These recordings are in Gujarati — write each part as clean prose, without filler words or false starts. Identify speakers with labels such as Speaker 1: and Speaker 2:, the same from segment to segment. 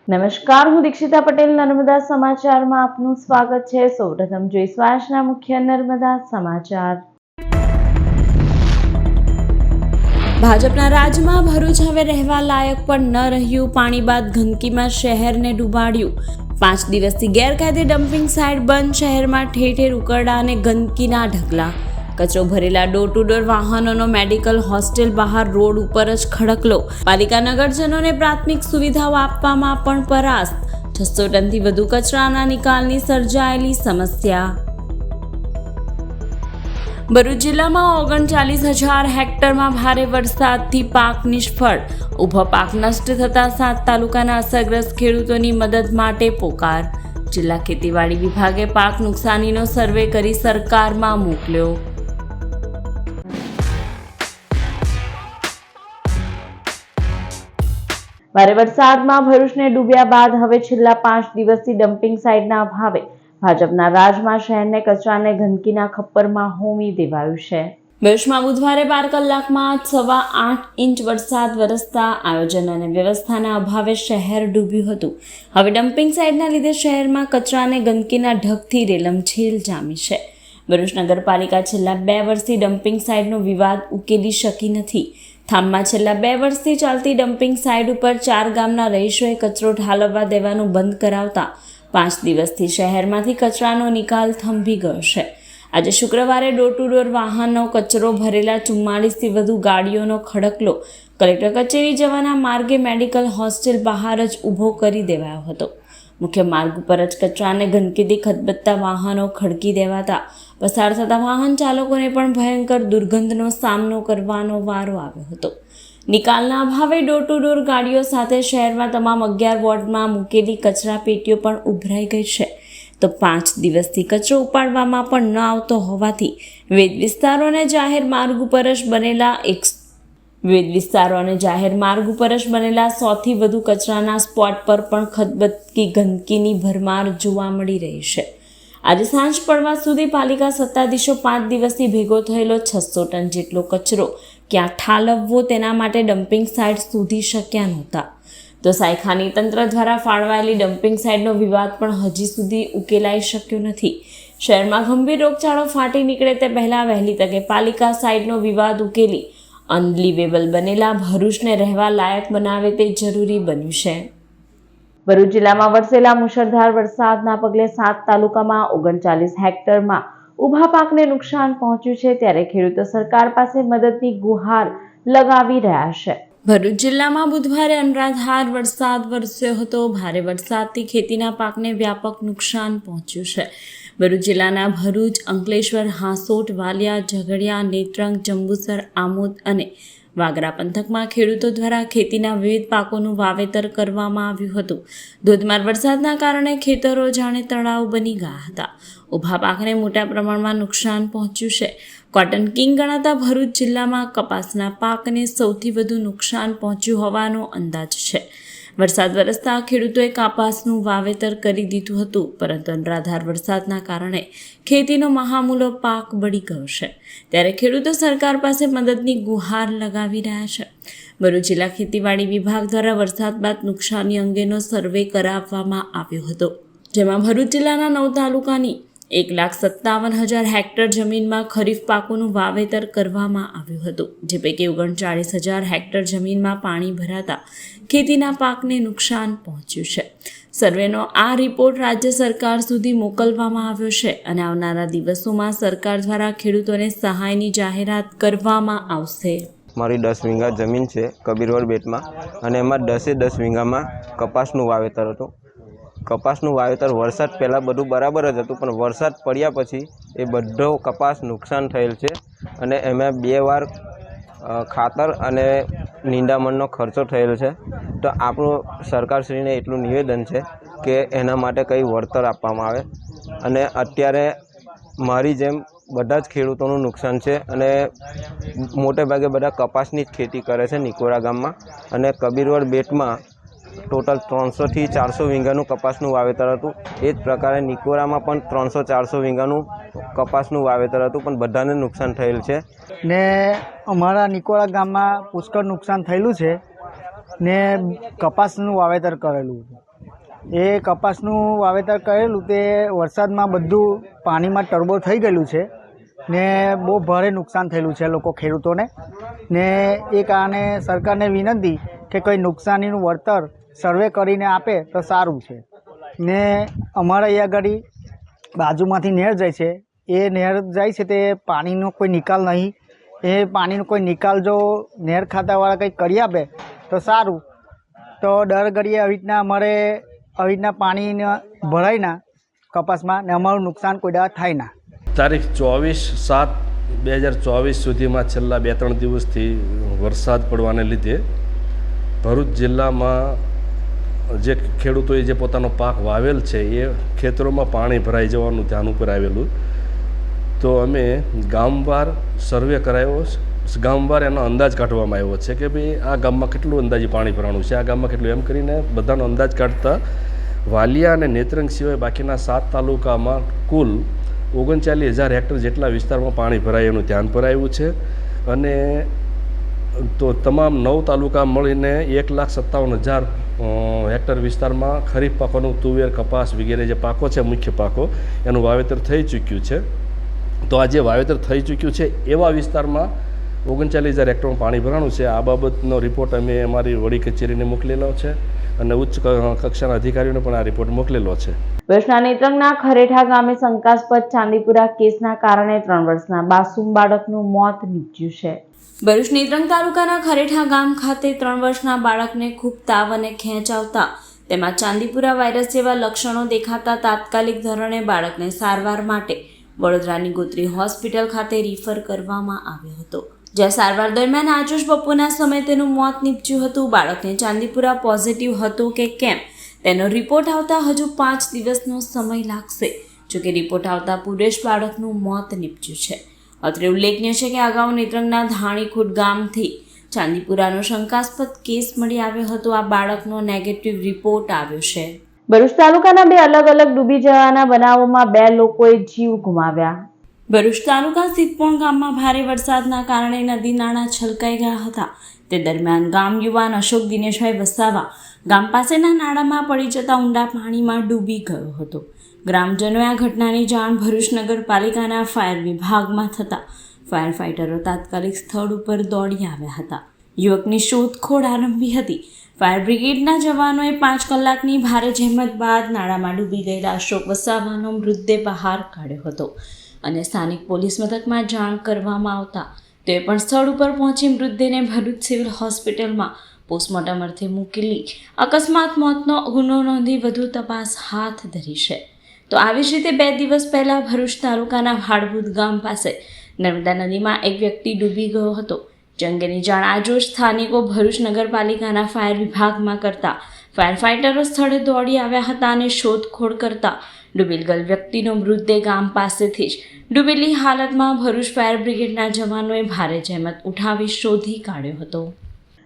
Speaker 1: નમસ્કાર, હું દીક્ષિતા પટેલ નર્મદા સમાચારમાં આપનું સ્વાગત છે। સૌપ્રથમ જોઈશું આજના મુખ્ય નર્મદા સમાચાર। ભાજપના રાજમાં ભરૂચ હવે રહેવા લાયક પણ ન રહ્યું। પાણી બાદ ગંદકીમાં શહેરને ડૂબાડ્યું। 5 દિવસથી ગેરકાયદે ડમ્પિંગ સાઇટ બંધ। શહેરમાં ઠેર ઠેર ઉકરડા અને ગંદકીના ઢગલા। કચરો ભરેલા ડોર ટુ ડોર વાહનોનો મેડિકલ હોસ્ટેલ બહાર રોડ ઉપર જ ખડકલો। પાલિકા નગરજનોને પ્રાથમિક સુવિધાઓ આપવામાં પણ પરાસ્ત। 600 ટનથી વધુ કચરાના નિકાલની સર્જાયેલી સમસ્યા। ભરૂચ જિલ્લામાં 39,000 હેક્ટરમાં ભારે વરસાદથી પાક નિષ્ફળ। ઊભો પાક નષ્ટ થતા 7 તાલુકાના અસરગ્રસ્ત ખેડૂતોની મદદ માટે પોકાર। જિલ્લા ખેતીવાડી વિભાગે પાક નુકસાનીનો સર્વે કરી સરકારમાં મોકલ્યો। ભારે વરસાદમાં ભરૂચને ડૂબ્યા બાદ હવે છેલ્લા 5 દિવસથી ડમ્પિંગ સાઇટના અભાવે ભાજપના રાજમાં શહેરને કચરાને ગંદકીના ખપ્પરમાં હોમી દેવાયું છે। ભરૂચમાં બુધવારે 12 કલાકમાં 8.25 ઇંચ વરસાદ વરસતા આયોજન અને વ્યવસ્થાના અભાવે શહેર ડૂબ્યું હતું। હવે ડમ્પિંગ સાઇટના લીધે શહેરમાં કચરા અને ગંદકીના ઢગથી રેલમછેલ જામી છે। ભરૂચ નગરપાલિકા છેલ્લા 2 વર્ષથી ડમ્પિંગ સાઇટનો વિવાદ ઉકેલી શકી નથી। થામમાં છેલ્લા 2 વર્ષથી ચાલતી ડમ્પિંગ સાઇટ ઉપર 4 ગામના રહીશોએ કચરો ઠાલવવા દેવાનું બંધ કરાવતા 5 દિવસથી શહેરમાંથી કચરાનો નિકાલ થંભી ગયો છે। આજે શુક્રવારે ડોર ટુ ડોર વાહનનો કચરો ભરેલા 44થી વધુ ગાડીઓનો ખડકલો કલેક્ટર કચેરી જવાના માર્ગે મેડિકલ હોસ્ટેલ બહાર જ ઊભો કરી દેવાયો હતો। મુખ્ય માર્ગ ઉપર જ કચરા અને ગંદકીથી ખદબદતા વાહનો ખડકી દેવાતા પસાર થતા વાહન ચાલકોને પણ ભયંકર દુર્ગંધનો સામનો કરવાનો વારો આવ્યો હતો। નિકાલના અભાવે ડોર ટુ ડોર ગાડીઓ સાથે શહેરમાં તમામ 11 વોર્ડમાં મૂકેલી કચરા પેટીઓ પણ ઉભરાઈ ગઈ છે। તો 5 દિવસથી કચરો ઉપાડવામાં પણ ન આવતો હોવાથી વિવિધ વિસ્તારો અને જાહેર માર્ગ ઉપર જ બનેલા 100થી વધુ કચરાના સ્પોટ પર પણ ખદબદતી ગંદકીની ભરમાર જોવા મળી રહી છે। આજે સાંજ પડવા સુધી પાલિકા સત્તાધીશો 5 દિવસથી ભેગો થયેલો 600 ટન જેટલો કચરો ક્યાં ઠાલવવો તેના માટે ડમ્પિંગ સાઇટ શોધી શક્યા નહોતા। તો સાયખાની તંત્ર દ્વારા ફાળવાયેલી ડમ્પિંગ સાઇટનો વિવાદ પણ હજી સુધી ઉકેલાઈ શક્યો નથી। શહેરમાં ગંભીર રોગચાળો ફાટી નીકળે તે પહેલાં વહેલી તકે પાલિકા સાઇટનો વિવાદ ઉકેલી અનલિવેબલ બનેલા ભરૂચને રહેવા લાયક બનાવે તે જરૂરી બન્યું છે। ભરૂચ જિલ્લામાં વરસેલા મુશળધાર વરસાદના પગલે 7 તાલુકામાં 39 હેક્ટરમાં ઊભા પાકને નુકસાન પહોંચ્યું છે। ત્યારે ખેડૂતો સરકાર પાસે મદદની ગુહાર લગાવી રહ્યા છે। ભરૂચ જિલ્લામાં બુધવારે અનરાધાર વરસાદ વરસ્યો હતો। ભારે વરસાદથી ખેતીના પાકને વ્યાપક નુકસાન પહોંચ્યું છે। ભરૂચ જિલ્લાના ભરૂચ, અંકલેશ્વર, હાંસોટ, વાલિયા, ઝઘડિયા, નેત્રંગ, જંબુસર, આમોદ અને વાગરા પંથકમાં ખેડૂતો દ્વારા ખેતીના વિવિધ પાકોનું વાવેતર કરવામાં આવ્યું હતું। ધોધમાર વરસાદના કારણે ખેતરો જાણે તળાવ બની ગયા હતા। ઊભા પાકને મોટા પ્રમાણમાં નુકસાન પહોંચ્યું છે। કોટન કિંગ ગણાતા ભરૂચ જિલ્લામાં કપાસના પાકને સૌથી વધુ નુકસાન પહોંચ્યું હોવાનો અંદાજ છે। વરસાદ વરસતા ખેડૂતોએ કપાસનું વાવેતર કરી દીધું હતું, પરંતુ અનરાધાર વરસાદના કારણે ખેતીનો મહામૂલો પાક બળી ગયો છે। ત્યારે ખેડૂતો સરકાર પાસે મદદની ગુહાર લગાવી રહ્યા છે। ભરૂચ જિલ્લા ખેતીવાડી વિભાગ દ્વારા વરસાદ બાદ નુકસાની અંગેનો સર્વે કરાવવામાં આવ્યો હતો, જેમાં ભરૂચ જિલ્લાના 9 તાલુકાની 1,57,000 હેક્ટર જમીનમાં ખરીફ પાકોનું વાવેતર કરવામાં આવ્યું હતું, જે પૈકી 39,000 હેક્ટર જમીનમાં પાણી ભરાતા ખેતીના પાકને નુકસાન પહોંચ્યું છે। સર્વેનો આ રિપોર્ટ રાજ્ય સરકાર સુધી મોકલવામાં આવ્યો છે અને આવનારા દિવસોમાં સરકાર દ્વારા ખેડૂતોને સહાયની જાહેરાત કરવામાં આવશે।
Speaker 2: મારી 10 વીઘા જમીન છે કબીરવડ બેટમાં, અને એમાં 10 વીઘામાં કપાસનું વાવેતર હતું। કપાસનું વાવેતર વરસાદ પહેલાં બધું બરાબર જ હતું, પણ વરસાદ પડ્યા પછી એ બધો કપાસ નુકસાન થયેલ છે અને એમાં 2 વાર ખાતર અને નિંદામણનો ખર્ચો થયેલો છે। તો આપણું સરકારશ્રીને એટલું નિવેદન છે કે એના માટે કંઈ વળતર આપવામાં આવે। અને અત્યારે મારી જેમ બધા જ ખેડૂતોનું નુકસાન છે અને મોટે ભાગે બધા કપાસની જ ખેતી કરે છે નિકોરા ગામમાં, અને કબીરવડ બેટમાં ટોટલ 300થી 400 વીઘાનું કપાસનું વાવેતર હતું। એ જ પ્રકારે નિકોરામાં પણ 300-400 વીઘાનું કપાસનું વાવેતર હતું, પણ બધાને નુકસાન થયેલ છે।
Speaker 3: ને અમારા નિકોરા ગામમાં પુષ્કળ નુકસાન થયેલું છે ને કપાસનું વાવેતર કરેલું એ કપાસનું વાવેતર કરેલું તે વરસાદમાં બધું પાણીમાં ટરબોળ થઈ ગયેલું છે ને બહુ ભારે નુકસાન થયેલું છે લોકો ખેડૂતોને ને એ કારણે સરકારને વિનંતી કે કંઈ નુકસાનીનું વળતર સર્વે કરીને આપે તો સારું છે ને અમારા અહીંયા આગળ બાજુમાંથી નહેર જાય છે એ નહેર જાય છે તે પાણીનો કોઈ નિકાલ નહીં. એ પાણીનો કોઈ નિકાલ જો નહેર ખાતાવાળા કંઈક કરી આપે તો સારું. તો દર ઘડીએ આવી રીતના અમારે આવી રીતના પાણી ભરાય ના કપાસમાં ને અમારું નુકસાન કોઈ દાડા થાય ના.
Speaker 4: તારીખ 24/7/2024 સુધીમાં છેલ્લા 2-3 દિવસથી વરસાદ પડવાને લીધે ભરૂચ જિલ્લામાં જે ખેડૂતોએ જે પોતાનો પાક વાવેલ છે એ ખેતરોમાં પાણી ભરાઈ જવાનું ધ્યાન ઉપર આવેલું. તો અમે ગામવાર સર્વે કરાવ્યો, ગામવાર એનો અંદાજ કાઢવામાં આવ્યો છે કે ભાઈ આ ગામમાં કેટલું અંદાજે પાણી ભરાણું છે, આ ગામમાં કેટલું, એમ કરીને બધાનો અંદાજ કાઢતા વાલિયા અને નેત્રંગ સિવાય બાકીના 7 તાલુકામાં કુલ 39,000 હેક્ટર જેટલા વિસ્તારમાં પાણી ભરાય એનું ધ્યાન પર આવ્યું છે. અને તો તમામ 9 તાલુકા મળીને 1,57,000 હેક્ટર વિસ્તારમાં ખરીફ પાકોનું તુવેર, કપાસ વગેરે જે પાકો છે મુખ્ય પાકો એનું વાવેતર થઈ ચૂક્યું છે. તો આ જે વાવેતર થઈ ચૂક્યું છે એવા વિસ્તારમાં 39,000 હેક્ટરમાં પાણી ભરાણું છે. આ બાબતનો રિપોર્ટ અમે અમારી વડી કચેરીને મોકલેલો છે અને ઉચ્ચ કક્ષાના અધિકારીઓને પણ આ રિપોર્ટ મોકલેલો છે.
Speaker 1: ભરૂચના નેત્રંગના ખરેઠા ગામે શંકાસ્પદ ચાંદીપુરા કેસના કારણે 3 વર્ષના માસૂમ બાળકનું મોત નીપજ્યું છે. ભરૂચ નેત્રંગ તાલુકાના ખરેઠા ગામ ખાતે 3 વર્ષના બાળકને ખૂબ તાવ અને ખેંચ આવતા તેમાં ચાંદીપુરા વાયરસ જેવા લક્ષણો દેખાતા તાત્કાલિક ધોરણે બાળકને સારવાર માટે વડોદરાની ગોત્રી હોસ્પિટલ ખાતે રિફર કરવામાં આવ્યો હતો. જ્યાં સારવાર દરમિયાન આજરોજ બપોરના સમયે તેનું મોત નીપજ્યું હતું. બાળકને ચાંદીપુરા પોઝિટિવ હતું કે કેમ તેનો રિપોર્ટ આવતા હજુ 5 દિવસનો સમય લાગશે. જોકે રિપોર્ટ આવતા પુરેશ બાળકનું મોત નીપજ્યું છે. અત્રે ઉલ્લેખનીય છે કે અગાઉ નેત્રંગના ધાણીખુટ ગામથી ચાંદીપુરાનો શંકાસ્પદ કેસ મળી આવ્યો હતો. આ બાળકનો નેગેટિવ રિપોર્ટ આવ્યો છે. ભરૂચ તાલુકાના 2 અલગ અલગ ડૂબી જવાના બનાવોમાં 2 લોકોએ જીવ ગુમાવ્યા. ભરૂચ તાલુકા સિદ્ધપોણ ગામમાં ભારે વરસાદના કારણે નદી નાળા છલકાઈ ગયા હતા. તે દરમિયાન ગામ યુવાન અશોક દિનેશભાઈ વસાવા ગામ પાસેના નાળામાં પડી જતા ઊંડા પાણીમાં ડૂબી ગયો હતો. ગ્રામજનોએ આ ઘટનાની જાણ ભરૂચ નગરપાલિકાના ફાયર વિભાગમાં થતાં ફાયર ફાઇટરો તાત્કાલિક સ્થળ ઉપર દોડી આવ્યા હતા. યુવકની શોધખોળ આરંભી હતી. ફાયર બ્રિગેડના જવાનોએ 5 કલાકની ભારે જહેમત બાદ નાળામાં ડૂબી ગયેલા અશોક વસાવાનો મૃતદેહ બહાર કાઢ્યો હતો અને સ્થાનિક પોલીસ મથકમાં જાણ કરવામાં આવતા તે પણ સ્થળ ઉપર પહોંચી મૃતદેહને ભરૂચ સિવિલ હોસ્પિટલમાં પોસ્ટમોર્ટમ અર્થે મોકલી અકસ્માત મોતનો ગુનો નોંધી વધુ તપાસ હાથ ધરી છે. તો આવી જ રીતે 2 દિવસ પહેલા ભરૂચ તાલુકાના ભાડભૂત ગામ પાસે નર્મદા નદીમાં એક વ્યક્તિ ડૂબી ગયો હતો. જે અંગેની જાણ આજરોજ સ્થાનિકો ભરૂચ નગરપાલિકાના ફાયર વિભાગમાં કરતા ફાયર ફાઇટરો સ્થળે દોડી આવ્યા હતા અને શોધખોળ કરતા ડૂબેલ ગયેલ વ્યક્તિનો મૃતદેહ ગામ પાસેથી જ ડૂબેલી હાલતમાં ભરૂચ ફાયર બ્રિગેડના જવાનોએ ભારે જહેમત ઉઠાવી શોધી કાઢ્યો હતો.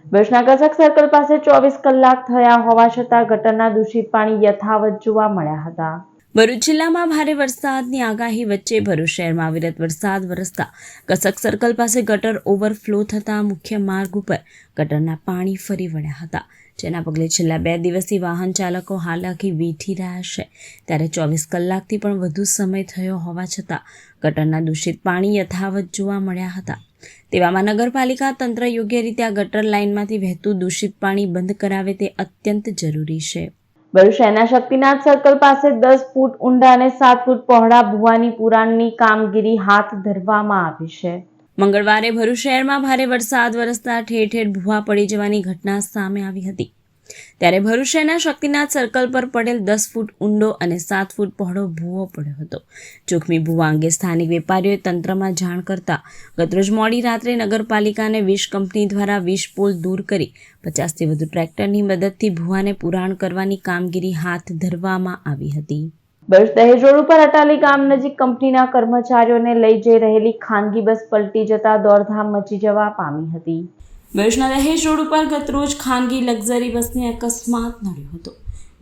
Speaker 1: ભરૂચના કસક સર્કલ પાસે 24 કલાક થયા હોવા છતાં ગટરના દૂષિત પાણી યથાવત જોવા મળ્યા હતા. ભરૂચ જિલ્લામાં ભારે વરસાદની આગાહી વચ્ચે ભરૂચ શહેરમાં અવિરત વરસાદ વરસતા કસક સર્કલ પાસે ગટર ઓવરફ્લો થતાં મુખ્ય માર્ગ ઉપર ગટરના પાણી ફરી વળ્યા હતા. જેના પગલે છેલ્લા 2 દિવસથી વાહન ચાલકો હાલાકી વેઠી રહ્યા છે. ત્યારે 24 કલાકથી પણ વધુ સમય થયો હોવા છતાં ગટરના દૂષિત પાણી યથાવત જોવા મળ્યા હતા. તેવામાં નગરપાલિકા તંત્ર યોગ્ય રીતે આ ગટર લાઇનમાંથી વહેતું દૂષિત પાણી બંધ કરાવે તે અત્યંત જરૂરી છે. ભરૂચ શહેરના શક્તિનાથ સર્કલ પાસે 10 ફૂટ ઊંડા અને 7 ફૂટ પહોળા ભૂવાની પુરાણની કામગીરી હાથ ધરવામાં આવી છે. મંગળવારે ભરૂચ શહેરમાં ભારે વરસાદ વરસતા ઠેર ઠેર ભૂવા પડી જવાની ઘટના સામે આવી હતી. ત્યારે ભરૂચ શહેરના શક્તિનાથ સર્કલ પર પડેલ 10 ફૂટ ઊંડો અને 7 ફૂટ પહોળો ભૂવો પડ્યો હતો. જોખમી ભૂવા અંગે સ્થાનિક વેપારીઓએ તંત્રમાં જાણ કરતા ગતરોજ મોડી રાત્રે નગરપાલિકાને વીજ કંપની દ્વારા વીજ પોલ દૂર કરી 50થી વધુ ટ્રેક્ટરની મદદથી ભૂવાને પુરાણ કરવાની કામગીરી હાથ ધરવામાં આવી હતી. ભરૂચ દહેજ રોડ ઉપર અટાલી ગામ નજીક કંપનીના કર્મચારીઓને લઈ જઈ રહેલી ખાનગી બસ પલટી જતા દોડધામ મચી જવા પામી હતી. ભરૂચના દહેજ રોડ ઉપર ગતરોજ ખાનગી લક્ઝરી બસને અકસ્માત નડ્યો હતો.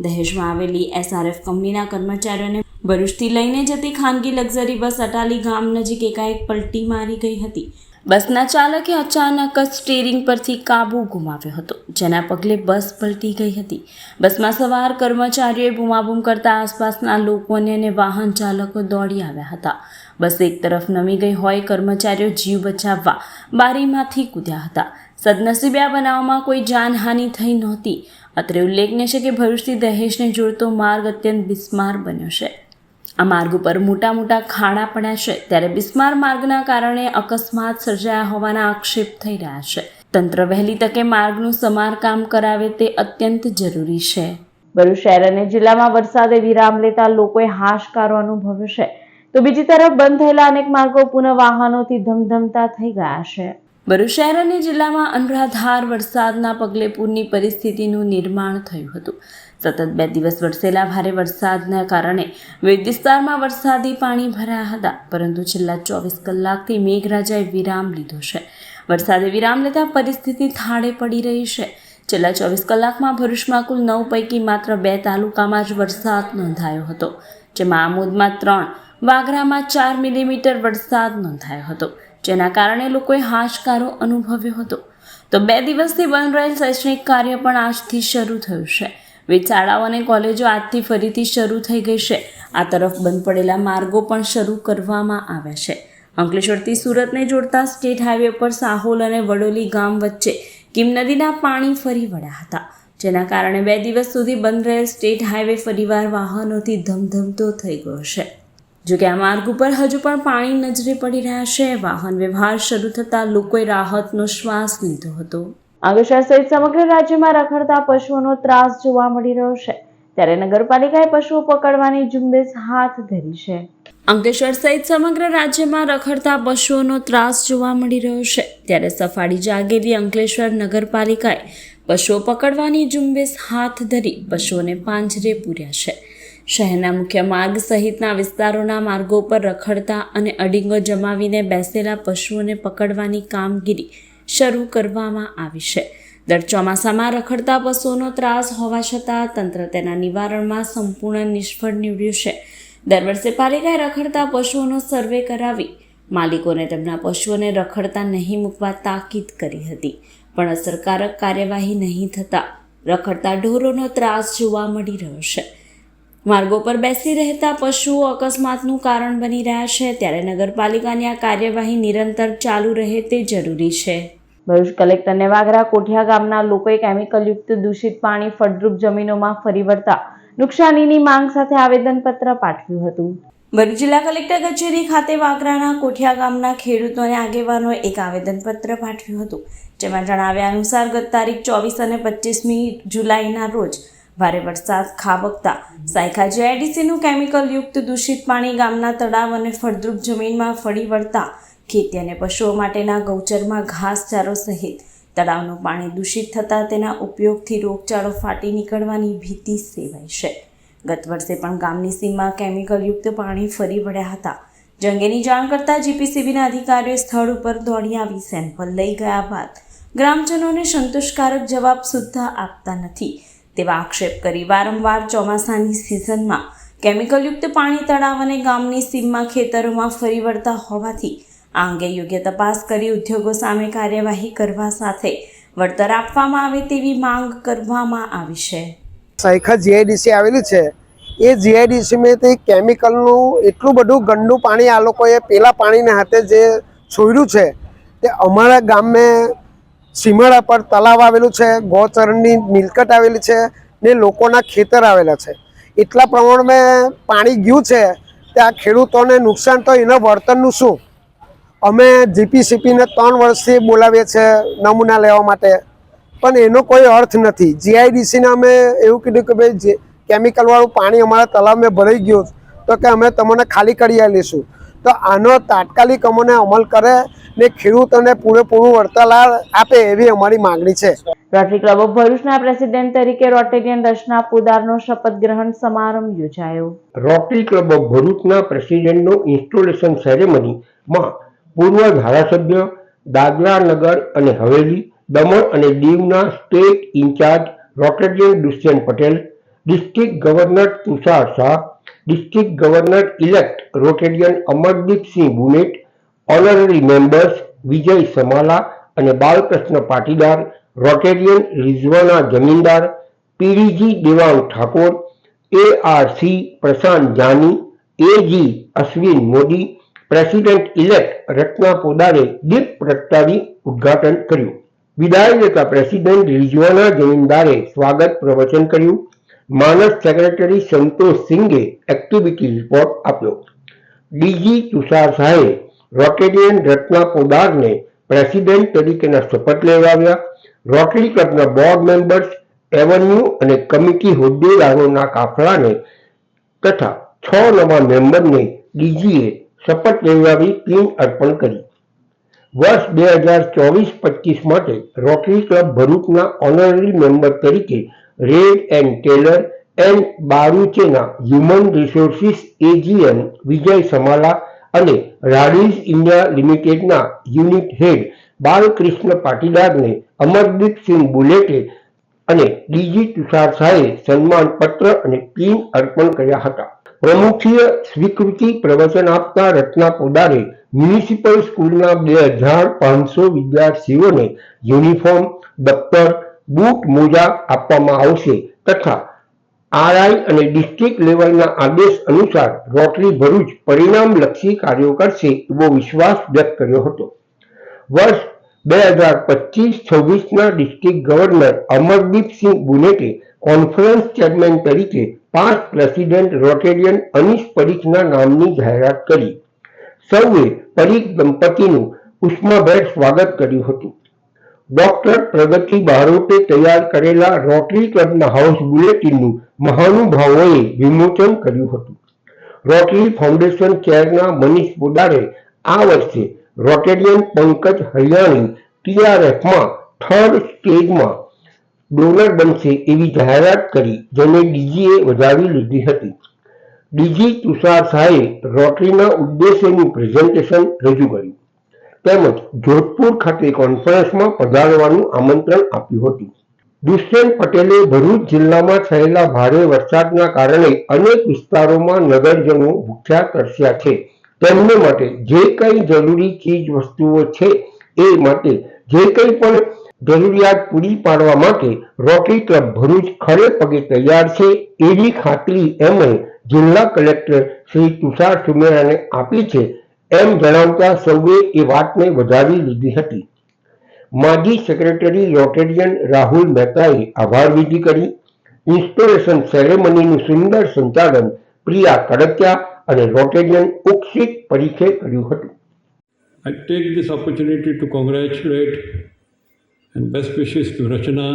Speaker 1: દહેજમાં આવેલી SRF કંપનીના કર્મચારીઓને ભરૂચથી લઈને જતી ખાનગી લક્ઝરી બસ અટાલી ગામ નજીક એકાએક પલટી મારી ગઈ હતી બસના ચાલકે અચાનક જ સ્ટીરિંગ પરથી કાબુ ગુમાવ્યો હતો, જેના પગલે બસ પલટી ગઈ હતી. બસમાં સવાર કર્મચારીઓએ બૂમાબૂમ કરતા આસપાસના લોકોને અને વાહન ચાલકો દોડી આવ્યા હતા. બસ એક તરફ નમી ગઈ હોય, કર્મચારીઓ જીવ બચાવવા બારીમાંથી કૂદ્યા હતા. સદનસીબે આ બનાવમાં કોઈ જાનહાનિ થઈ નહોતી. અત્રે ઉલ્લેખનીય છે કે ભરૂચથી દહેજને જોડતો માર્ગ અત્યંત બિસ્માર બન્યો છે. આ માર્ગ ઉપર મોટા મોટા ખાડા પડ્યા છે, ત્યારે બિસ્માર માર્ગના કારણે અકસ્માત સર્જાયા હોવાના આક્ષેપ થઈ રહ્યા છે. તંત્ર વહેલી તકે માર્ગનું સમારકામ કરાવે તે અત્યંત જરૂરી છે. ભરૂચ શહેર અને જિલ્લામાં વરસાદે વિરામ લેતા લોકોએ હાશકારો અનુભવ્યો છે, તો બીજી તરફ બંધ થયેલા અનેક માર્ગો પુનઃ વાહનોથી ધમધમતા થઈ ગયા છે. ભરૂચ શહેર અને જિલ્લામાં અનરાધાર વરસાદના પગલે પૂરની પરિસ્થિતિનું નિર્માણ થયું હતું. સતત 2 દિવસ વરસેલા ભારે વરસાદના કારણે વિવિધ વિસ્તારમાં વરસાદી પાણી ભરાયા હતા, પરંતુ છેલ્લા 24 કલાકથી મેઘરાજાએ વિરામ લીધો છે. વરસાદે વિરામ લેતા પરિસ્થિતિ થાળે પડી રહી છે. છેલ્લા 24 કલાકમાં ભરૂચમાં કુલ 9 પૈકી માત્ર 2 તાલુકામાં જ વરસાદ નોંધાયો હતો, જેમાં આમોદમાં 3, વાગરામાં 4 મિલીમીટર વરસાદ નોંધાયો હતો, જેના કારણે લોકોએ હાશકારો અનુભવ્યો હતો. તો 2 દિવસથી બંધ રહેલ શૈક્ષણિક કાર્ય પણ આજથી શરૂ થયું છે. વિવિધ શાળાઓ અને કોલેજો આજથી ફરીથી શરૂ થઈ ગઈ છે. આ તરફ બંધ પડેલા માર્ગો પણ શરૂ કરવામાં આવ્યા છે. અંકલેશ્વરથી સુરતને જોડતા સ્ટેટ હાઈવે પર સાહોલ અને વડોલી ગામ વચ્ચે કીમ નદીના પાણી ફરી વળ્યા હતા, જેના કારણે 2 દિવસ સુધી બંધ રહેલ સ્ટેટ હાઈવે ફરીવાર વાહનોથી ધમધમતો થઈ ગયો છે. જોકે આ માર્ગ ઉપર હજુ પણ પાણી નજરે પડી રહ્યા છે. વાહન વ્યવહાર શરૂ થતાં લોકોએ રાહતનો શ્વાસ લીધો હતો. અંકલેશ્વર સહિત સમગ્ર રાજ્યમાં રખડતા પશુઓનો ત્રાસ જોવા મળી રહ્યો છે, ત્યારે નગરપાલિકાએ પશુઓ પકડવાની ઝુંબેશ હાથ ધરી છે. અંકલેશ્વર સહિત સમગ્ર રાજ્યમાં રખડતા પશુઓનો ત્રાસ જોવા મળી રહ્યો છે, ત્યારે સફાળી જાગેલી અંકલેશ્વર નગરપાલિકાએ પશુઓ પકડવાની ઝુંબેશ હાથ ધરી પશુઓને પાંજરે પૂર્યા છે. શહેરના મુખ્ય માર્ગ સહિતના વિસ્તારોના માર્ગો પર રખડતા અને અડીંગો જમાવીને બેસેલા પશુઓને પકડવાની કામગીરી શરૂ કરવામાં આવી છે. દર ચોમાસામાં રખડતા પશુઓનો ત્રાસ હોવા છતાં તંત્ર તેના નિવારણમાં સંપૂર્ણ નિષ્ફળ નીવડ્યું છે. દર વર્ષે પાલિકાએ રખડતા પશુઓનો સર્વે કરાવી માલિકોને તેમના પશુઓને રખડતા નહીં મૂકવા તાકીદ કરી હતી, પણ અસરકારક કાર્યવાહી નહીં થતાં રખડતા ઢોરોનો ત્રાસ જોવા મળી રહ્યો છે. માર્ગો પર બેસી રહેતા પશુઓ અકસ્માતનું કારણ બની રહ્યા છે, ત્યારે નગરપાલિકાની આ કાર્યવાહી નિરંતર ચાલુ રહે તે જરૂરી છે. ભરૂચ કલેક્ટરને વાગરા કોઠિયા ગામના લોકોએ કેમિકલયુક્ત દૂષિત પાણી ફળદ્રુપ જમીનોમાં ફરી વળતા નુકસાનીની માંગ સાથે આવેદનપત્ર પાઠવ્યું હતું. ભરૂચ જિલ્લા કલેક્ટર કચેરી ખાતે વાગરાના કોઠિયા ગામના ખેડૂતો અને આગેવાનોએ એક આવેદનપત્ર પાઠવ્યું હતું, જેમાં જણાવ્યા અનુસાર ગત તારીખ 24 અને 25મી જુલાઈના રોજ ભારે વરસાદ ખાબકતા સાયખા જીઆઈડીસીનું કેમિકલયુક્ત દૂષિત પાણી ગામના તળાવ અને ફળદ્રુપ જમીનમાં ફરી વળતા ખેતી અને પશુઓ માટેના ગૌચરમાં ઘાસચારો સહિત તળાવનું પાણી દૂષિત થતાં તેના ઉપયોગથી રોગચાળો ફાટી નીકળવાની ભીતિ સેવાઈ છે. ગત વર્ષે પણ ગામની સીમમાં કેમિકલયુક્ત પાણી ફરી વળ્યા હતા. જે અંગેની જાણ કરતાં જીપીસીબીના અધિકારીઓ સ્થળ ઉપર દોડી આવી સેમ્પલ લઈ ગયા બાદ ગ્રામજનોને સંતોષકારક જવાબ સુદ્ધા આપતા નથી તેવા આક્ષેપ કરી વારંવાર ચોમાસાની સિઝનમાં કેમિકલયુક્ત પાણી તળાવ અને ગામની સીમમાં ખેતરોમાં ફરી વળતા હોવાથી આ અંગે યોગ્ય તપાસ કરી ઉદ્યોગો સામે કાર્યવાહી કરવા સાથે વળતર આપવામાં આવે તેવી માંગ કરવામાં આવી છે.
Speaker 5: સાયખા જીઆઈડીસી આવેલું છે, એ જીઆઈડીસીમાં તે કેમિકલનું એટલું બધું ગંદુ પાણી આ લોકોએ પેલા પાણીને હાથે જે છોડ્યું છે તે અમારા ગામમાં સીમાડા પર તળાવ આવેલું છે, ગૌચરણની મિલકત આવેલી છે ને લોકોના ખેતર આવેલા છે. એટલા પ્રમાણમાં પાણી ગયું છે તે આ ખેડૂતોને નુકસાન તો એના વળતરનું શું? અમે જીપીસીપીને 3 વર્ષથી બોલાવીએ છીએ નમૂના લેવા માટે, પણ એનો કોઈ અર્થ નથી. જીઆઈડીસીને અમે એવું કીધું કે ભાઈ કેમિકલવાળું પાણી અમારા તળાવમાં ભરાઈ ગયું તો કે અમે તમને ખાલી કરી આપીશું. તો આનો તાત્કાલિક અમને અમલ કરે ને ખેડૂતોને પૂરેપૂરું વળતર આપે એવી અમારી માંગણી છે.
Speaker 1: રોટરી ક્લબ ઓફ ભરૂચના પ્રેસિડેન્ટ તરીકે રોટેરિયન રચના પોદારનો શપથ ગ્રહણ સમારંભ યોજાયો.
Speaker 6: રોટરી ક્લબ ઓફ ભરૂચના પ્રેસિડેન્ટનો ઇન્સ્ટોલેશન સેરેમનીમાં પૂર્વ ધારાસભ્ય દાદરા નગર અને હવેલી, દમણ અને દીવના state incharge Rotarian Dushyant Patel, district governor Tushar Shah, district governor elect Rotarian Amardeepsingh બુનેટ, honorary members, વિજય સમાલા અને Balkrishna Patidar, Rotarian Rizwana Jamindar, PDG Devang Thakor, ARC Prashant Jani, AG Ashwin Modi, president elect Ratna પોદારે દીપ પ્રગટાવી ઉદ્ઘાટન કર્યું. વિદાય લેતા પ્રેસિડેન્ટ રિઝવાના જમીનદારે સ્વાગત પ્રવચન કર્યું. માનસ સેક્રેટરી સંતોષ સિંઘે એક્ટિવિટી રિપોર્ટ આપ્યો. DG તુષાર શાહે રોટેરિયન રત્ના પોદારને પ્રેસિડેન્ટ તરીકેના શપથ લેવડાવ્યા. રોટરી ક્લબના બોર્ડ મેમ્બર્સ, એવન્યુ અને કમિટી હોદ્દેદારોના કાફલાને તથા 6 નવા મેમ્બરને DGએ શપથ લેવડાવી પિન અર્પણ કરી. વર્ષ 2024-25 માટે રોટરી ક્લબ ભરૂચના ઓનરરી મેમ્બર તરીકે રેડ એન્ડ ટેલર એન્ડ બારુચેના human resources AGM Vijay Samala અને રાડીઝ ઇન્ડિયા લિમિટેડના યુનિટ હેડ બાલકૃષ્ણ પાટીદારને અમરદીપસિંહ બુલેટે અને DG તુષાર શાહે સન્માન પત્ર અને પિન અર્પણ કર્યા હતા. પ્રમુખીય સ્વીકૃતિ પ્રવચન આપતા રત્ના પોદારે મ્યુનિસિપલ સ્કૂલના 2500 વિદ્યાર્થીઓને યુનિફોર્મ, દફતર, બૂટ, મોજા આપવામાં આવશે તથા RI અને ડિસ્ટ્રિક્ટ લેવલના આદેશ અનુસાર રોટરી ભરૂચ પરિણામલક્ષી કાર્યો કરશે એવો વિશ્વાસ વ્યક્ત કર્યો હતો. વર્ષ 2025-26ના ડિસ્ટ્રિક્ટ ગવર્નર અમરદીપસિંહ બુલેટે કોન્ફરન્સ ચેરમેન તરીકે 5 પ્રેસિડેન્ટ રોટેરિયન અનીશ પરીખના નામની જાહેરાત કરી. સૌએ પરીખ દંપતીનું ઉષ્માભેર સ્વાગત કર્યું હતું. ડોક્ટર પ્રગતિ બારોટે તૈયાર કરેલા રોટરી ક્લબના હાઉસ બુલેટિનનું મહાનુભાવોએ વિમોચન કર્યું હતું. રોટરી ફાઉન્ડેશન ચેરના મનીષ પોદારે આ વર્ષે રોટેરિયન પંકજ હરિયાણી TRFમાં 3rd સ્ટેજમાં ડોનર બનશે એવી જાહેરાત કરી, જેને DGએ વધાવી લીધી હતી. DG તુષાર શાહે રોટરીના ઉદ્દેશ્યનું પ્રેઝન્ટેશન રજૂ કર્યું તેમજ જોધપુર ખાતે કોન્ફરન્સમાં પધારવાનું આમંત્રણ આપ્યું હતું. દુષ્યંત પટેલે ભરૂચ જિલ્લામાં થયેલા ભારે વરસાદના કારણે અનેક વિસ્તારોમાં નગરજનો ભૂખ્યા તરસ્યા છે. તેમને માટે જે કંઈ જરૂરી ચીજ વસ્તુઓ છે એ માટે જે કંઈ પણ જરૂરિયાત પૂરી પાડવા માટે રોટરી ક્લબ ભરૂચ ખડે પગે તૈયાર છે એવી ખાતરી એમણે જિલ્લા કલેક્ટર શ્રી તુષાર સુમેરાને આપી છે એમ જણાવતા સૌએ એ વાતને વધાવી લીધી હતી. માજી સેક્રેટરી રોટેરિયન રાહુલ મહેતાએ આભાર વિધિ કરી. ઇન્સ્ટોલેશન સેરેમનીનું સુંદર સંચાલન પ્રિયા કડકિયા અને રોટેરિયન ઉક્ષિત પરીખે કર્યું હતું.
Speaker 7: I take this opportunity to congratulate and best wishes to Rachana,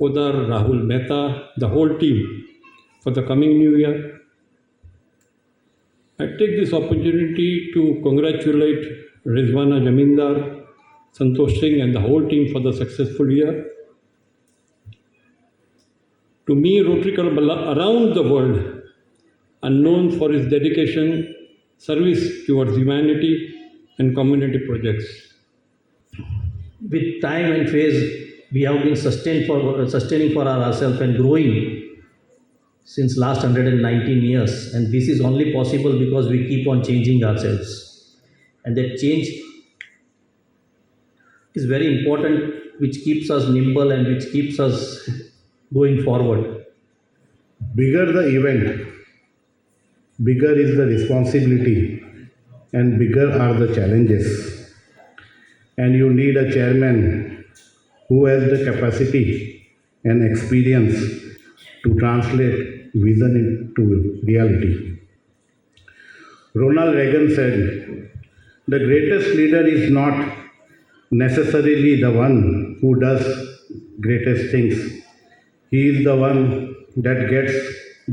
Speaker 7: Podar, Rahul Mehta, the whole team for the coming new year. I take this opportunity to congratulate Rizwana Jamindar, Santosh Singh and the whole team for the successful year. To me, Rotary Club around the world are known for its dedication, service towards humanity and community projects.
Speaker 8: With time and phase, we have been sustaining for ourselves and growing since last 119 years, and this is only possible because we keep on changing ourselves, and that change is very important, which keeps us nimble and which keeps us going forward.
Speaker 9: Bigger the event, bigger is the responsibility and bigger are the challenges, and you need a chairman who has the capacity and experience to translate vision into reality. Ronald Reagan said, "The greatest leader is not necessarily the one who does greatest things. He is the one that gets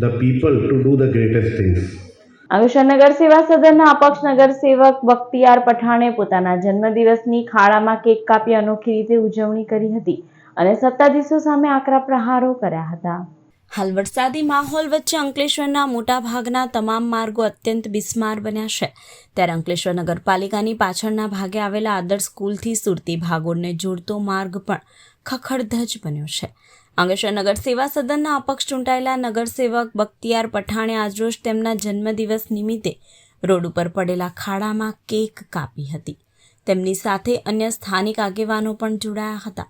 Speaker 9: the people to do the greatest things."
Speaker 1: Ankleshwar નગર સેવા સદનના અપક્ષ નગરસેવક બખ્તિયાર પઠાણે પોતાના જન્મદિવસની ખાડામાં કેક કાપી અનોખી રીતે ઉજવણી કરી હતી અને સત્તાધીશો સામે આકરા પ્રહારો કર્યા હતા. હાલ વરસાદી માહોલ વચ્ચે અંકલેશ્વરના મોટાભાગના તમામ માર્ગો અત્યંત બિસ્માર બન્યા છે. ત્યારે અંકલેશ્વર નગરપાલિકાની પાછળના ભાગે આવેલા આદર્શ સ્કૂલથી સુરતી ભાગોળને જોડતો માર્ગ પણ ખખડધજ બન્યો છે. અંકલેશ્વર નગર સેવા સદનના અપક્ષ ચૂંટાયેલા નગરસેવક બખ્તિયાર પઠાણે આજરોજ તેમના જન્મદિવસ નિમિત્તે રોડ ઉપર પડેલા ખાડામાં કેક કાપી હતી. તેમની સાથે અન્ય સ્થાનિક આગેવાનો પણ જોડાયા હતા.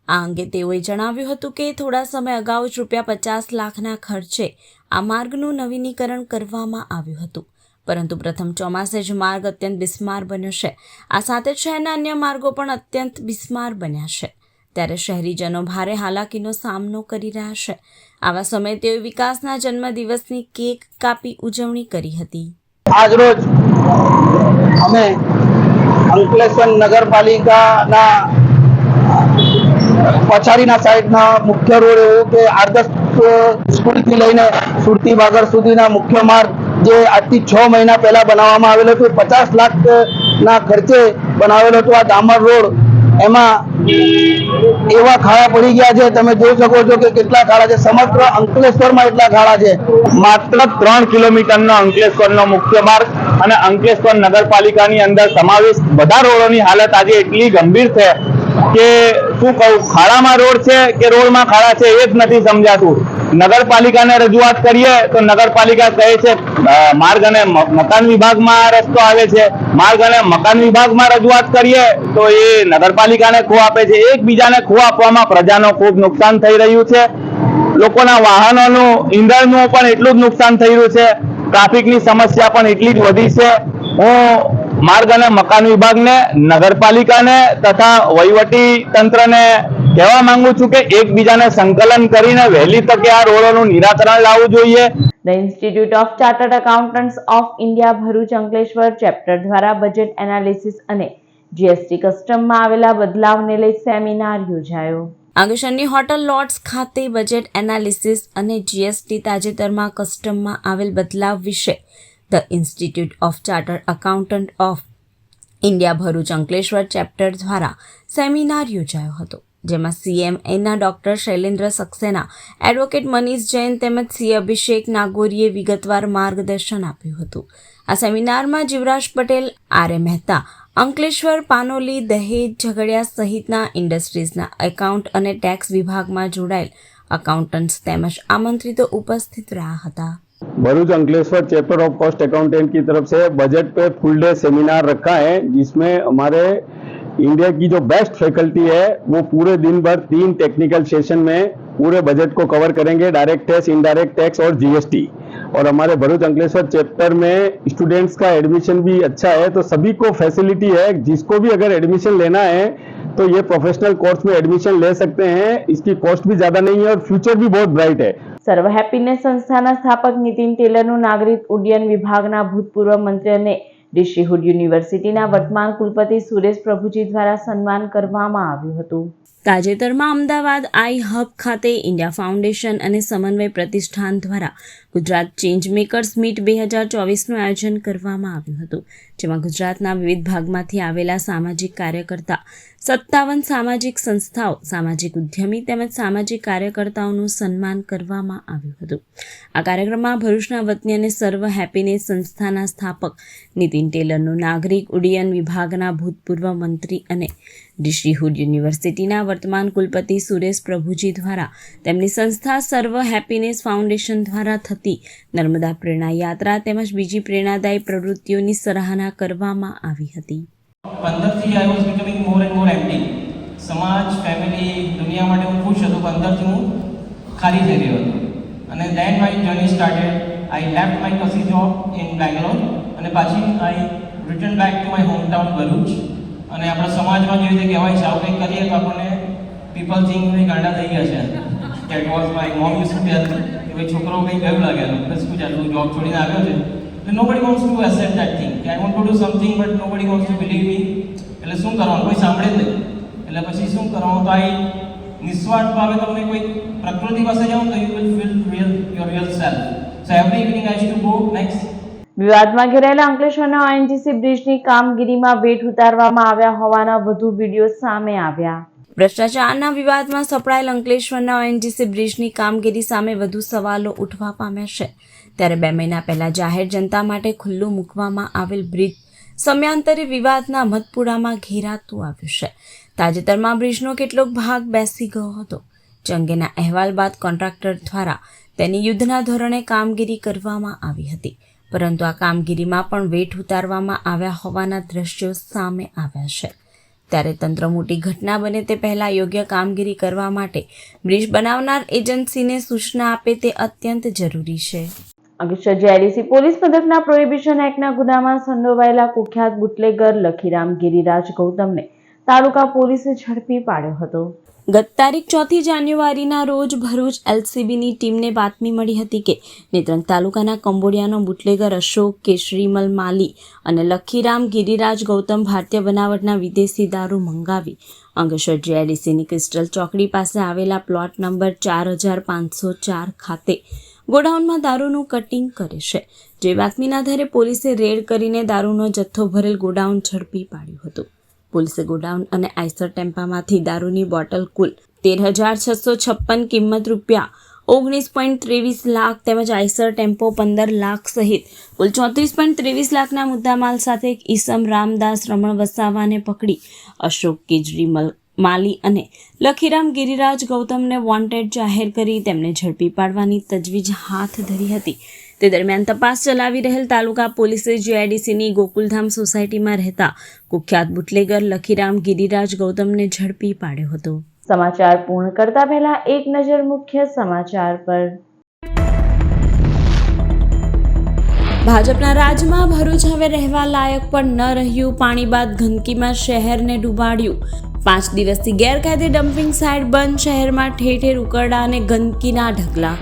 Speaker 1: આ અંગે તેઓએ જણાવ્યું હતું કે થોડા સમય અગાઉ જ ₹50 લાખના ખર્ચે આ માર્ગનું નવીનીકરણ કરવામાં આવ્યું હતું, પરંતુ પ્રથમ ચોમાસે જ માર્ગ અત્યંત બિસ્માર બન્યો છે. આ સાથે શહેરના અન્ય માર્ગો પણ અત્યંત બિસ્માર બન્યા છે, ત્યારે શહેરીજનો ભારે હાલાકીનો સામનો કરી રહ્યા છે. આવા સમયે તેઓ વિકાસના જન્મદિવસની કેક કાપી ઉજવણી કરી હતી.
Speaker 10: આજરોજ અમે અંકલેશ્વર નગરપાલિકાના પછાડીના સાઈડના મુખ્ય રોડ એવો કે આદર્શ સ્કૂલથી લઈને સુરતી બાગર સુધીના મુખ્ય માર્ગ જે આજથી 6 મહિના પહેલા બનાવવામાં આવેલો હતો, 50 લાખના ખર્ચે બનાવેલો હતો. આ ડામર રોડ એમાં એવા ખાડા પડી ગયા છે, તમે જોઈ શકો છો કે કેટલા ખાડા છે. સમગ્ર અંકલેશ્વરમાં એટલા ખાડા છે.
Speaker 11: માત્ર 3 કિલોમીટરનો અંકલેશ્વરનો મુખ્ય માર્ગ અને અંકલેશ્વર નગરપાલિકાની અંદર સમાવેશ બધા રોડોની હાલત આજે એટલી ગંભીર છે કે શું કહું, ખાડામાં રોડ છે કે રોડમાં ખાડા છે એ જ નથી સમજાતું. નગરપાલિકાને રજૂઆત કરીએ તો નગરપાલિકા કહે છે માર્ગ અને મકાન વિભાગમાં રસ્તો આવે છે, માર્ગ અને મકાન વિભાગમાં રજૂઆત કરીએ તો એ નગરપાલિકાને ખો આપે છે. એકબીજાને ખો આપવામાં પ્રજાનો ખૂબ નુકસાન થઈ રહ્યું છે. લોકોના વાહનોનું ઈંધણનું પણ એટલું જ નુકસાન થઈ રહ્યું છે. ટ્રાફિકની સમસ્યા પણ એટલી જ વધી છે. હું માર્ગ અને મકાન વિભાગને, નગરપાલિકાને તથા વહીવટી તંત્રને કહેવા માંગુ છું કે એકબીજાને સંકલન કરીને વહેલી તકે આ રોડોનું નિરાકરણ લાવવું જોઈએ.
Speaker 1: The institute of chartered accountants of India Bharuch Ankleshwar chapter દ્વારા બજેટ એનાલિસિસ અને જીએસટી કસ્ટમમાં આવેલા બદલાવને લઈ સેમિનાર યોજાયો. અંકલેશ્વરની હોટલ લોર્ડ્સ ખાતે બજેટ એનાલિસિસ અને જીએસટી તાજેતરમાં કસ્ટમમાં આવેલ બદલાવ વિશે the institute of chartered accountant of India Bharuch Ankleshwar chapter દ્વારા સેમિનાર યોજાયો હતો, જેમાં CMAના ડોક્ટર શૈલેન્દ્ર સક્સેના, એડવોકેટ મનીષ જૈન તેમજ સી અભિષેક નાગોરીએ વિગતવાર માર્ગદર્શન આપ્યું હતું. આ સેમિનારમાં જીવરાજ પટેલ, આર એ મહેતા, અંકલેશ્વર, પાનોલી, દહેજ, ઝઘડિયા સહિતના ઇન્ડસ્ટ્રીઝના એકાઉન્ટ અને ટેક્સ વિભાગમાં જોડાયેલ अकाउंटेंट्स તેમજ आमंत्रितों उपस्थित रहा था।
Speaker 11: Bharuch Ankleshwar chapter of cost accountant की तरफ से बजट पे फुल डे सेमिनार रखा है, जिसमें हमारे इंडिया की जो बेस्ट फैकल्टी है वो पूरे दिन भर 3 टेक्निकल सेशन में पूरे बजट को कवर करेंगे, डायरेक्ट टैक्स, इनडायरेक्ट टैक्स और जीएसटी। और हमारे भरूच अंकलेश्वर चैप्टर में स्टूडेंट्स का एडमिशन भी अच्छा है, तो सभी को फैसिलिटी है। जिसको भी अगर एडमिशन लेना है तो ये प्रोफेशनल कोर्स में एडमिशन ले सकते हैं। इसकी कॉस्ट भी ज्यादा नहीं है और फ्यूचर भी बहुत ब्राइट है।
Speaker 1: સર્વ હેપીનેસ સંસ્થાના સ્થાપક નીતિન ટેલરનું નાગરિક ઉડ્ડયન વિભાગના ભૂતપૂર્વ મંત્રી અને ડીસી હુડ યુનિવર્સિટીના વર્તમાન કુલપતિ સુરેશ પ્રભુજી દ્વારા સન્માન કરવામાં આવ્યું હતું। તાજેતરમાં અમદાવાદ આઈ હબ ખાતે ઇન્ડિયા ફાઉન્ડેશન અને સમન્વય પ્રતિષ્ઠાન દ્વારા ગુજરાત ચેન્જ મેકર્સ મીટ 2024નું આયોજન કરવામાં આવ્યું હતું, જેમાં ગુજરાતના વિવિધ ભાગમાંથી આવેલા સામાજિક કાર્યકર્તા, 57 સામાજિક સંસ્થાઓ, સામાજિક ઉદ્યમી તેમજ સામાજિક કાર્યકર્તાઓનું સન્માન કરવામાં આવ્યું હતું। આ કાર્યક્રમમાં ભરૂચના વતની અને સર્વ હેપીનેસ સંસ્થાના સ્થાપક નીતિન ટેલરનું નાગરિક ઉડ્ડયન વિભાગના ભૂતપૂર્વ મંત્રી અને ડીસી હુડ યુનિવર્સિટીના વર્તમાન કુલપતિ સુરેશ પ્રભુજી દ્વારા તેમની સંસ્થા સર્વ હેપીનેસ ફાઉન્ડેશન દ્વારા થતી નર્મદા પ્રેરણા યાત્રા તેમજ બીજી પ્રેરણાદાયી પ્રવૃત્તિઓની સરાહના કરવામાં આવી હતી।
Speaker 12: 15થી I was becoming more and more empty. સમાજ, ફેમિલી, દુનિયા માટે હું ખુશ હતો, પણ અંદરથી હું ખાલી થઈ ગયો હતો। અને then my journey started. I left my કસી જોબ ઇન બેંગ્લોર અને પાછી I return back to my home town Bharuch. અને આપણા સમાજમાં જેવી રીતે કહેવાય છે, આવું કંઈક કરીએ તો આપણને પીપલ થિંક કે ગાંડા થઈ ગયા છે। That was my mom use to tell કે ભાઈ છોકરો કંઈ ગયું લાગેલું, બસ શું ચાલુ જોબ છોડીને આવ્યો છે, તો nobody wants to accept that thing કે I want to do something but nobody wants to believe me. એટલે શું કરવાનું, કોઈ સાંભળે જ નહીં। એટલે પછી શું કરવાનું, તો આઈ નિસ્વાર્થ ભાવે તમને કોઈ પ્રકૃતિ પાસે જાઓ તો you will feel your real self. So every evening I use to go next.
Speaker 1: વિવાદમાં ઘેરાયેલા અંકલેશ્વરના ONGC બ્રિજની કામગીરીમાં વેઠ ઉતારવામાં આવ્યા હોવાના વધુ વિડીયો સામે આવ્યા। ભ્રષ્ટાચારના વિવાદમાં સપડાયેલ અંકલેશ્વરના ONGC બ્રિજની કામગીરી સામે વધુ સવાલો ઉઠવા પામ્યા છે, ત્યારે 2 મહિના પહેલા જાહેર જનતા માટે ખુલ્લું મૂકવામાં આવેલ બ્રિજ સમયાંતરે વિવાદના મધપુડામાં ઘેરાતું આવ્યું છે। તાજેતરમાં બ્રિજનો કેટલોક ભાગ બેસી ગયો હતો, જે અંગેના અહેવાલ બાદ કોન્ટ્રાક્ટર દ્વારા તેની યુદ્ધના ધોરણે કામગીરી કરવામાં આવી હતી, પરંતુ આ કામગીરીમાં પણ વેઠ ઉતારવામાં આવ્યા હોવાના દ્રશ્યો સામે આવ્યા છે. ત્યારે તંત્ર મોટી ઘટના બને તે પહેલાં યોગ્ય કામગીરી કરવા માટે બ્રિજ બનાવનાર એજન્સીને સૂચના આપે તે અત્યંત જરૂરી છે. અંકલેશ્વર જીઆઈડીસી પોલીસ મથકના પ્રોહિબિશન એક્ટના ગુનામાં સંડોવાયેલા કુખ્યાત બુટલેગર લખીરામ ગિરિરાજ ગૌતમને તાલુકા પોલીસે ઝડપી પાડ્યો હતો. ગત તારીખ 4 જાન્યુઆરીના રોજ ભરૂચ એલસીબીની ટીમને બાતમી મળી હતી કે નેત્રંગ તાલુકાના કંબોડિયાનો બુટલેગર અશોક કેશરીમલ માલી અને લખીરામ ગિરિરાજ ગૌતમ ભારતીય બનાવટના વિદેશી દારૂ મંગાવી અંકલેશ્વર જીઆઈડીસીની ક્રિસ્ટલ ચોકડી પાસે આવેલા પ્લોટ નંબર 4504 ખાતે ગોડાઉનમાં દારૂનું કટિંગ કરે છે. જે બાતમીના આધારે પોલીસે રેડ કરીને દારૂનો જથ્થો ભરેલ ગોડાઉન ઝડપી પાડ્યું હતું. પોલીસે ગોડાઉન અને આઈસર ટેમ્પામાંથી દારૂની બોટલ કુલ 13,656 કિંમત ₹19.23 લાખ તેમજ આઈસર ટેમ્પો 15 લાખ સહિત કુલ 34.23 લાખના મુદ્દામાલ સાથે એક ઈસમ રામદાસ રમણ વસાવાને પકડી અશોક કેજરીમલ માલી અને લખીરામ ગિરિરાજ ગૌતમને વોન્ટેડ જાહેર કરી તેમને ઝડપી પાડવાની તજવીજ હાથ ધરી હતી. તે દરમિયાન તપાસ ચલાવી રહેલ તાલુકા પોલીસે જીઆઈડીસીની ગોકુલધામ સોસાયટીમાં રહેતા કુખ્યાત બુટલેગર લખીરામ ગિરિરાજ ગૌતમને ઝડપી પાડ્યો હતો. સમાચાર પૂર્ણ કરતા પહેલા એક નજર મુખ્ય સમાચાર પર. ભાજપના રાજમાં ભરૂચ હવે રહેવા લાયક પણ ન રહ્યું. પાણી બાદ ગંદકીમાં શહેરને ડૂબાડ્યું. 5 દિવસથી ગેરકાયદે ડમ્પિંગ સાઇટ બંધ. શહેરમાં ઠેર ઠેર ઉકરડા અને ગંદકીના ઢગલા.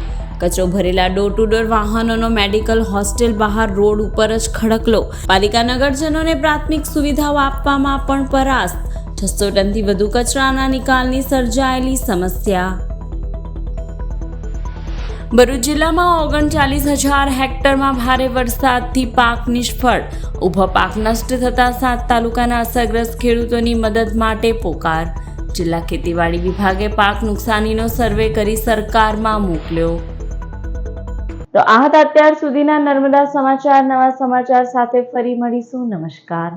Speaker 1: કચરો ભરેલા ડોર ટુ ડોર વાહનોનો મેડિકલ હોસ્ટેલ બહાર રોડ ઉપર જ ખડકલો. પાલિકા નગરજનોને પ્રાથમિક સુવિધાઓ આપવામાં પણ પરાસ્ત. 600 ટનથી વધુ કચરાના નિકાલની સર્જાયેલી સમસ્યા. ભરૂચ જિલ્લામાં 39,000 હેક્ટરમાં ભારે વરસાદથી પાક નિષ્ફળ. ઊભો પાક નષ્ટ થતાં 7 તાલુકાના અસરગ્રસ્ત ખેડૂતોની મદદ માટે પોકાર. જિલ્લા ખેતીવાડી વિભાગે પાક નુકસાનીનો સર્વે કરી સરકારમાં મોકલ્યો. તો આ હતા અત્યાર સુધીના નર્મદા સમાચાર. નવા સમાચાર સાથે ફરી મળીશું. નમસ્કાર.